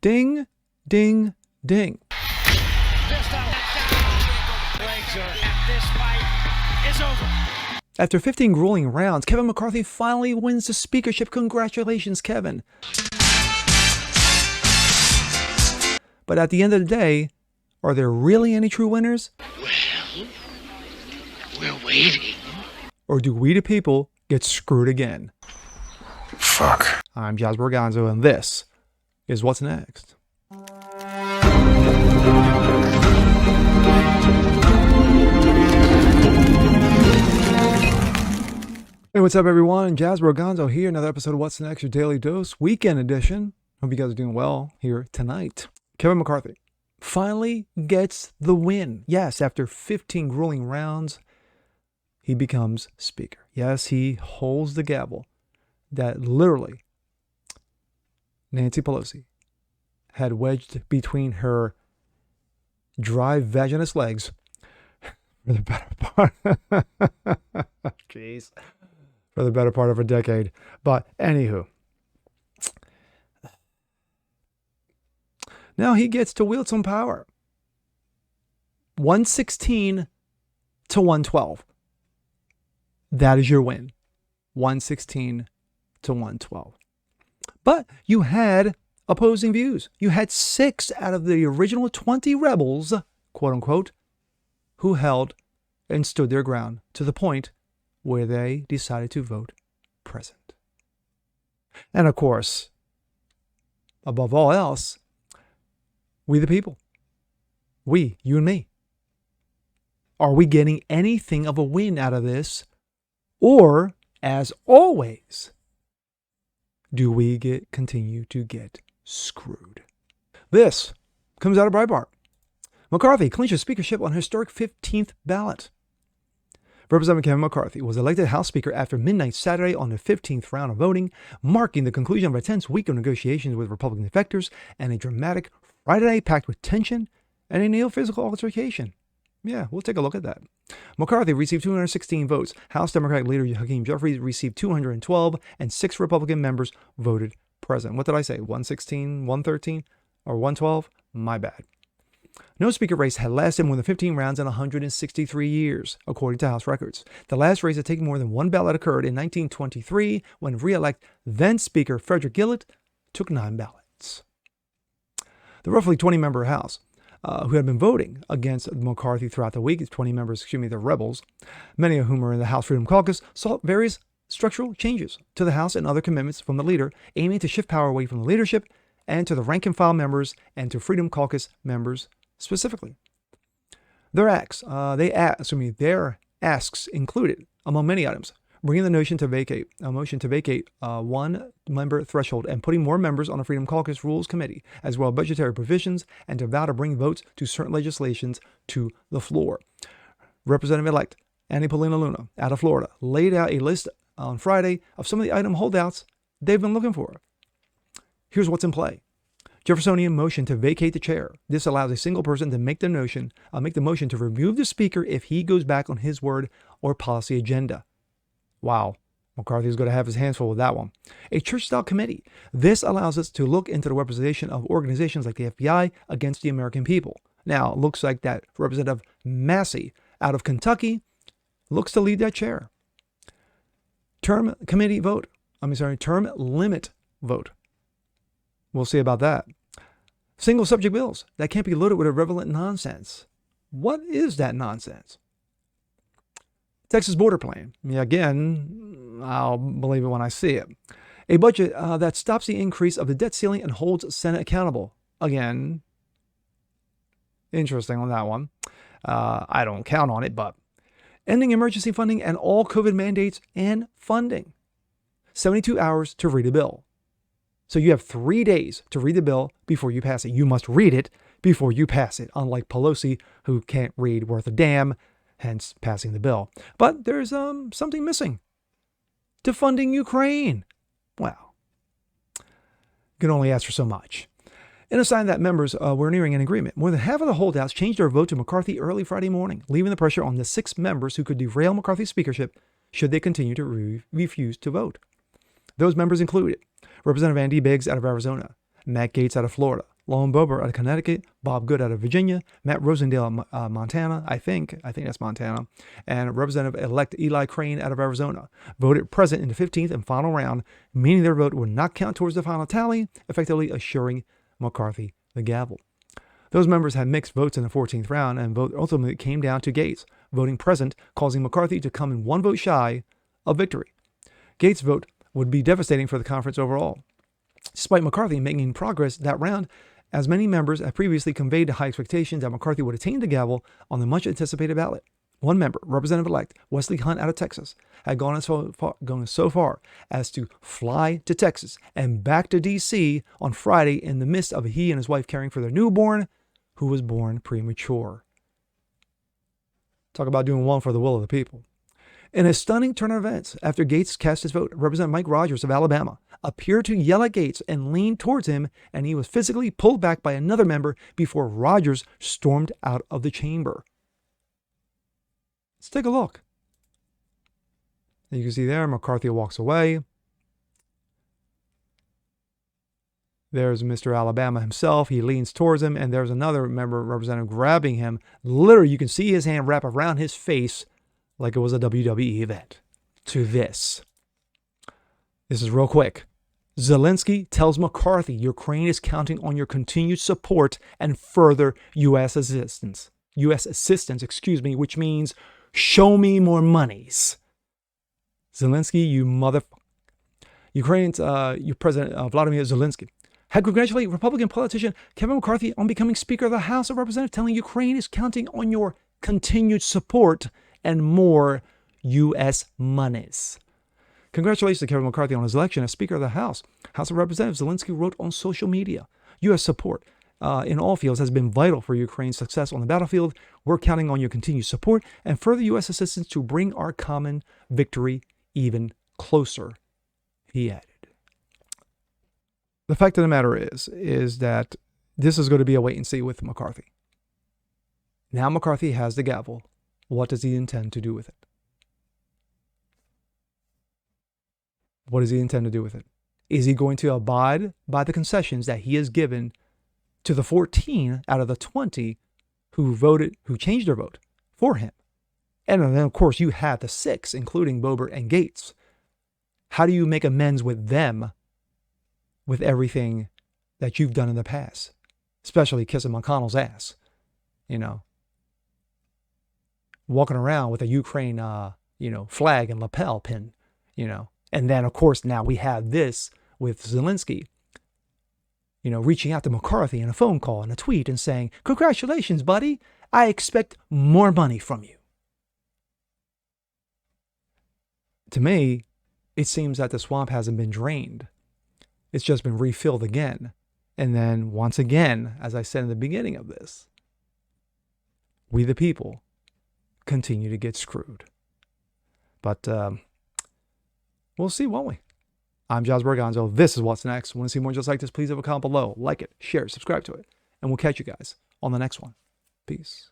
Ding, ding, ding. This fight is over. After 15 grueling rounds, Kevin McCarthy finally wins the speakership. Congratulations, Kevin. But at the end of the day, are there really any true winners? Well, we're waiting. Or do we the people get screwed again? Fuck. I'm Jasper Gonzo, and this is What's Next. Hey, what's up, everyone? Jasper Gonzo here. Another episode of What's Next, your daily dose, weekend edition. Hope you guys are doing well here tonight. Kevin McCarthy finally gets the win. Yes, after 15 grueling rounds, he becomes speaker. Yes, he holds the gavel that literally Nancy Pelosi had wedged between her dry vaginous legs for the better part. Jeez. For the better part of a decade. But anywho, now he gets to wield some power. 116 to 112. That is your win. 116 to 112. But you had opposing views. You had 6 out of the original 20 rebels, quote unquote, who held and stood their ground to the point where they decided to vote present. And of course, above all else, we the people, we, you and me, are we getting anything of a win out of this? Or, as always, do we continue to get screwed? This comes out of Breitbart. McCarthy clinches speakership on historic 15th ballot. Representative Kevin McCarthy was elected House Speaker after midnight Saturday on the 15th round of voting, marking the conclusion of a tense week of negotiations with Republican defectors and a dramatic Friday night packed with tension and a neo-physical altercation. Yeah, we'll take a look at that. McCarthy received 216 votes. House Democratic leader Hakeem received 212, and 6 Republican members voted present. What did I say? 116, 113, or 112? My bad. No speaker race had lasted more than 15 rounds in 163 years, according to House records. The last race to take more than one ballot occurred in 1923 when re-elect then-Speaker Frederick Gillett took 9 ballots. The roughly 20-member House, who had been voting against McCarthy throughout the week, 20 members, the rebels, many of whom are in the House Freedom Caucus, sought various structural changes to the House and other commitments from the leader, aiming to shift power away from the leadership and to the rank-and-file members and to Freedom Caucus members specifically. Their asks included, among many items, bringing the motion to vacate one-member threshold and putting more members on the Freedom Caucus Rules Committee, as well as budgetary provisions, and to vow to bring votes to certain legislations to the floor. Representative-elect Annie Paulina Luna, out of Florida, laid out a list on Friday of some of the item holdouts they've been looking for. Here's what's in play. Jeffersonian motion to vacate the chair. This allows a single person to make the motion to remove the speaker if he goes back on his word or policy agenda. Wow, McCarthy's going to have his hands full with that one. A church-style committee. This allows us to look into the representation of organizations like the FBI against the American people. Now, it looks like that Representative Massey out of Kentucky looks to lead that chair. Term limit vote. We'll see about that. Single subject bills that can't be loaded with irrelevant nonsense. What is that nonsense? Texas border plan. Yeah, again, I'll believe it when I see it. A budget that stops the increase of the debt ceiling and holds Senate accountable. Again, interesting on that one. I don't count on it, but ending emergency funding and all COVID mandates and funding. 72 hours to read a bill. So you have 3 days to read the bill before you pass it. You must read it before you pass it, unlike Pelosi, who can't read worth a damn, hence passing the bill. But there's something missing. Defunding Ukraine. Well, you can only ask for so much. In a sign that members were nearing an agreement, more than half of the holdouts changed their vote to McCarthy early Friday morning, leaving the pressure on the 6 members who could derail McCarthy's speakership should they continue to refuse to vote. Those members included Representative Andy Biggs out of Arizona, Matt Gaetz out of Florida, Lon Boebert out of Connecticut, Bob Good out of Virginia, Matt Rosendale out of Montana, I think that's Montana, and Representative-elect Eli Crane out of Arizona voted present in the 15th and final round, meaning their vote would not count towards the final tally, effectively assuring McCarthy the gavel. Those members had mixed votes in the 14th round, and vote ultimately came down to Gates voting present, causing McCarthy to come in one vote shy of victory. Gates' vote would be devastating for the conference overall. Despite McCarthy making progress that round, as many members had previously conveyed high expectations that McCarthy would attain the gavel on the much-anticipated ballot. One member, Representative-elect Wesley Hunt out of Texas, had gone so far as to fly to Texas and back to D.C. on Friday in the midst of he and his wife caring for their newborn, who was born premature. Talk about doing one for the will of the people. In a stunning turn of events, after Gates cast his vote, Representative Mike Rogers of Alabama appeared to yell at Gates and lean towards him, and he was physically pulled back by another member before Rogers stormed out of the chamber. Let's take a look. You can see there, McCarthy walks away. There's Mr. Alabama himself. He leans towards him, and there's another member, representative, grabbing him. Literally, you can see his hand wrap around his face like it was a WWE event. To this. This is real quick. Zelensky tells McCarthy Ukraine is counting on your continued support and further U.S. assistance. Which means show me more monies. Zelensky, you motherfucker. Ukraine's your President Vladimir Zelensky had congratulated Republican politician Kevin McCarthy on becoming Speaker of the House of Representatives, telling Ukraine is counting on your continued support and more U.S. monies. Congratulations to Kevin McCarthy on his election as Speaker of the House of Representatives. Zelensky wrote on social media, U.S. support in all fields has been vital for Ukraine's success on the battlefield. We're counting on your continued support and further U.S. assistance to bring our common victory even closer, he added. The fact of the matter is that this is going to be a wait and see with McCarthy. Now McCarthy has the gavel. What does he intend to do with it? What does he intend to do with it? Is he going to abide by the concessions that he has given to the 14 out of the 20 who changed their vote for him? And then, of course, you have the 6, including Boebert and Gates. How do you make amends with them with everything that you've done in the past? Especially kissing McConnell's ass, walking around with a Ukraine, flag and lapel pin, And then, of course, now we have this with Zelensky, reaching out to McCarthy in a phone call and a tweet and saying, congratulations, buddy. I expect more money from you. To me, it seems that the swamp hasn't been drained. It's just been refilled again. And then once again, as I said in the beginning of this, we the people continue to get screwed. But we'll see, won't we? I'm Josh Bergonzo. This is What's Next. Want to see more just like this? Please leave a comment below. Like it, share it, subscribe to it. And we'll catch you guys on the next one. Peace.